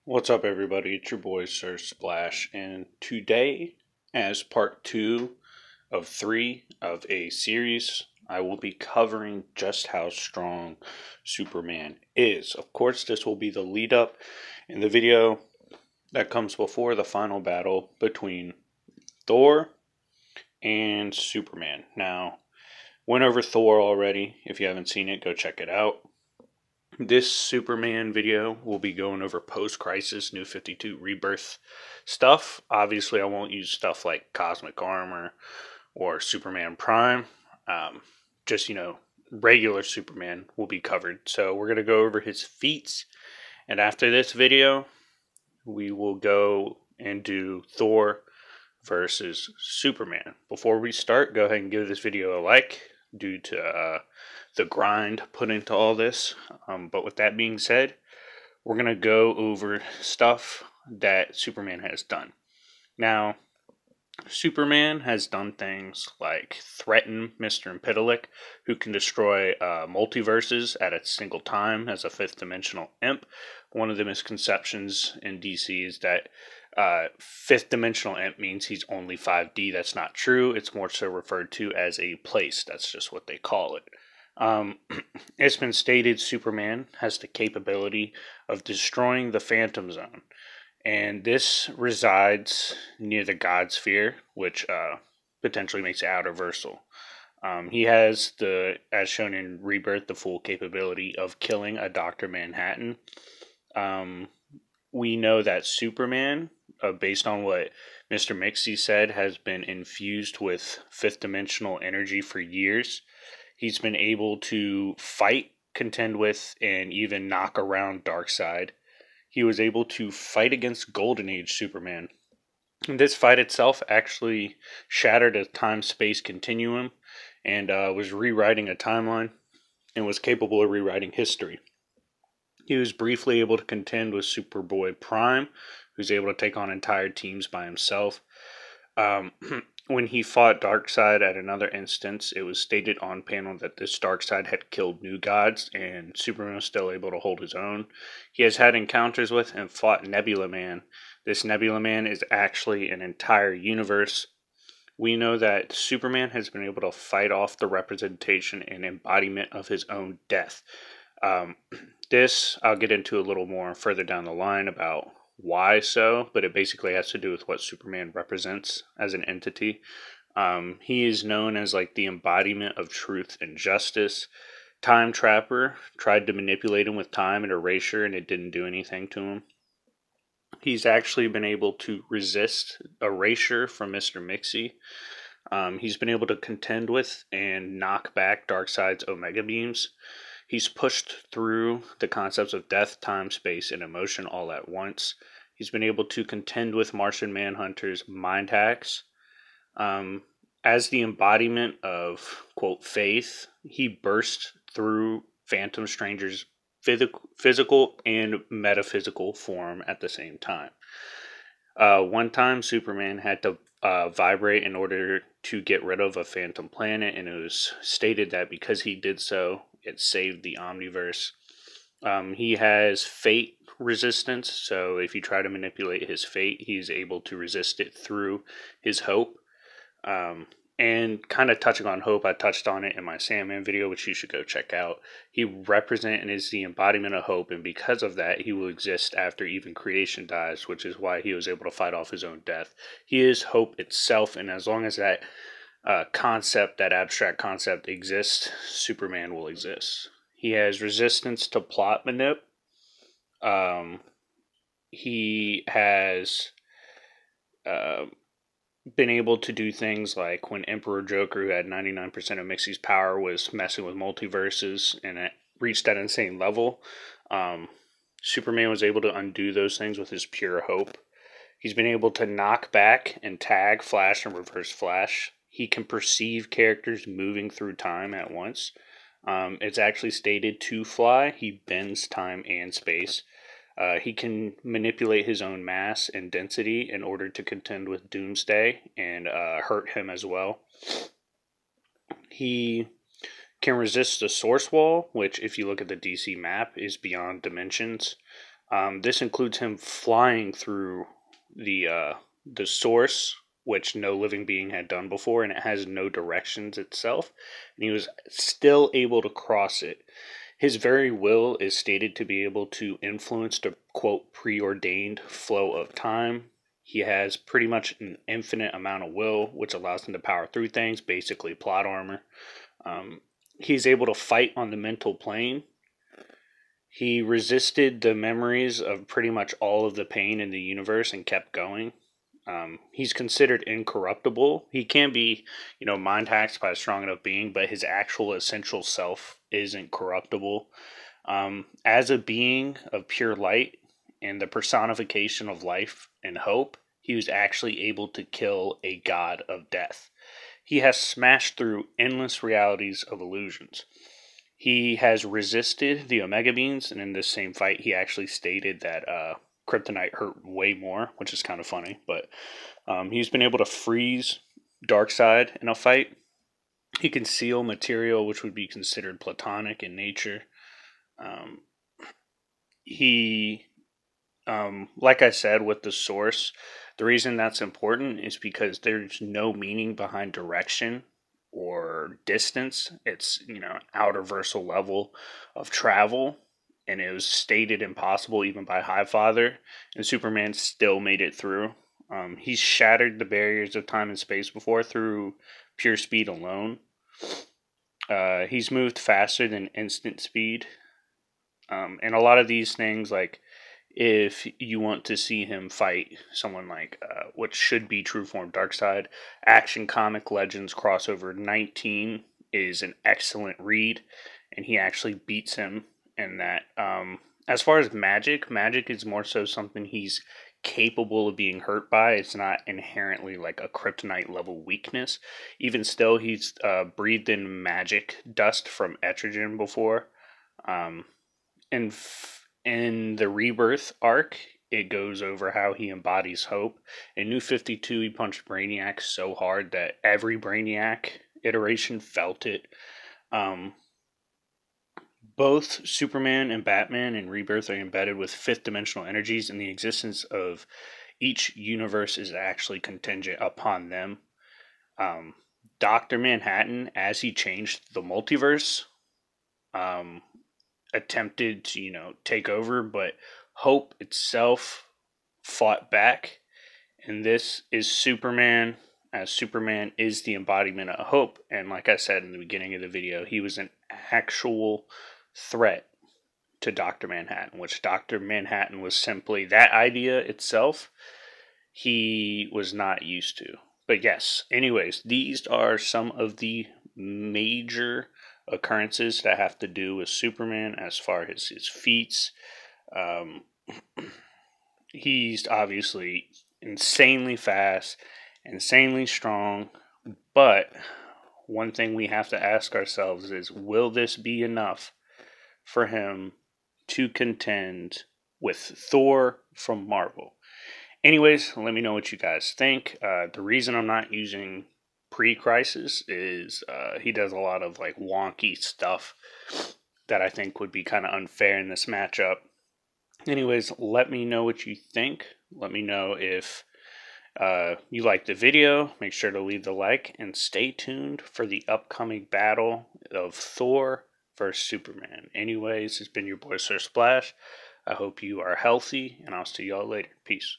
What's up, everybody? It's your boy, Sir Splash, and today, as part two of three of a series, I will be covering just how strong Superman is. Of course, this will be the lead up in the video that comes before the final battle between Thor and Superman. Now, went over Thor already. If you haven't seen it, go check it out. This Superman video will be going over post-crisis New 52 Rebirth stuff. Obviously, I won't use stuff like Cosmic Armor or Superman Prime. Just, regular Superman will be covered. So we're going to go over his feats. And after this video, we will go and do Thor versus Superman. Before we start, go ahead and give this video a like due to the grind put into all this. But with that being said, we're going to go over stuff that Superman has done. Now, Superman has done things like threaten Mr. Impitalek, who can destroy multiverses at a single time as a fifth dimensional imp. One of the misconceptions in DC is that fifth dimensional imp means he's only 5D. That's not true. It's more so referred to as a place. That's just what they call it. It's been stated Superman has the capability of destroying the Phantom Zone, and this resides near the God Sphere, which potentially makes it outerversal. He has as shown in Rebirth, the full capability of killing a Dr. Manhattan. We know that Superman, based on what Mr. Mixie said, has been infused with fifth dimensional energy for years. He's been able to fight, contend with, and even knock around Darkseid. He was able to fight against Golden Age Superman. This fight itself actually shattered a time-space continuum and was rewriting a timeline and was capable of rewriting history. He was briefly able to contend with Superboy Prime, who's able to take on entire teams by himself. When he fought Darkseid at another instance, it was stated on panel that this Darkseid had killed New Gods, and Superman was still able to hold his own. He has had encounters with and fought Nebula Man. This Nebula Man is actually an entire universe. We know that Superman has been able to fight off the representation and embodiment of his own death. This I'll get into a little more further down the line about why so, but it basically has to do with what Superman represents as an entity. He is known as like the embodiment of truth and justice. Time Trapper tried to manipulate him with time and erasure, and it didn't do anything to him. He's actually been able to resist erasure from Mr. Mixie. He's been able to contend with and knock back Darkseid's Omega Beams. He's pushed through the concepts of death, time, space, and emotion all at once. He's been able to contend with Martian Manhunter's mind hacks. As the embodiment of, quote, faith, he burst through Phantom Stranger's physical and metaphysical form at the same time. One time, Superman had to vibrate in order to get rid of a phantom planet, and it was stated that because he did so, it saved the Omniverse. He has fate resistance, so if you try to manipulate his fate, he's able to resist it through his hope. And kind of touching on hope, I touched on it in my Sandman video, which you should go check out. He represents and is the embodiment of hope, and because of that, he will exist after even creation dies, which is why he was able to fight off his own death. He is hope itself, and as long as that concept, that abstract concept exists, Superman will exist. He has resistance to plot manip. He has been able to do things like when Emperor Joker, who had 99% of Mixie's power, was messing with multiverses and it reached that insane level, Superman was able to undo those things with his pure hope. He's been able to knock back and tag Flash and Reverse Flash. He can perceive characters moving through time at once. It's actually stated to fly. He bends time and space. He can manipulate his own mass and density in order to contend with Doomsday and hurt him as well. He can resist the Source Wall, which, if you look at the DC map, is beyond dimensions. This includes him flying through the source, which no living being had done before, and it has no directions itself, and he was still able to cross it. His very will is stated to be able to influence the quote preordained flow of time. He has pretty much an infinite amount of will, which allows him to power through things, basically plot armor. He's able to fight on the mental plane. He resisted the memories of pretty much all of the pain in the universe and kept going. He's considered incorruptible. He can be, mind hacked by a strong enough being, but his actual essential self isn't corruptible. As a being of pure light and the personification of life and hope, he was actually able to kill a god of death. He has smashed through endless realities of illusions. He has resisted the Omega Beams, and in this same fight, he actually stated that Kryptonite hurt way more, which is kind of funny. But he's been able to freeze Darkseid in a fight. He can seal material which would be considered platonic in nature. He, like I said, with the Source, the reason that's important is because there's no meaning behind direction or distance. It's, outer versal level of travel, and it was stated impossible even by Highfather, and Superman still made it through. He's shattered the barriers of time and space before through pure speed alone. He's moved faster than instant speed. And a lot of these things, like if you want to see him fight someone like what should be True Form Darkseid, Action Comic Legends crossover 19 is an excellent read, and he actually beats him in that. As far as magic is more so something he's capable of being hurt by. It's not inherently like a kryptonite level weakness. Even still, he's breathed in magic dust from Etrigan before. And in the Rebirth arc, it goes over how he embodies hope. In New 52, he punched Brainiac so hard that every Brainiac iteration felt it. Both Superman and Batman in Rebirth are embedded with fifth dimensional energies, and the existence of each universe is actually contingent upon them. Dr. Manhattan, as he changed the multiverse, attempted to, take over, but Hope itself fought back. And this is Superman, as Superman is the embodiment of hope. And like I said in the beginning of the video, he was an actual threat to Dr. Manhattan, which Dr. Manhattan was simply that idea itself he was not used to. But yes, anyways, these are some of the major occurrences that have to do with Superman as far as his feats. He's obviously insanely fast, insanely strong, but one thing we have to ask ourselves is, will this be enough for him to contend with Thor from Marvel? Anyways, let me know what you guys think. The reason I'm not using pre-Crisis is he does a lot of like wonky stuff that I think would be kind of unfair in this matchup. Anyways, let me know what you think. Let me know if you like the video. Make sure to leave the like and stay tuned for the upcoming battle of Thor versus Superman. Anyways, it's been your boy Sir Splash. I hope you are healthy, and I'll see y'all later. Peace.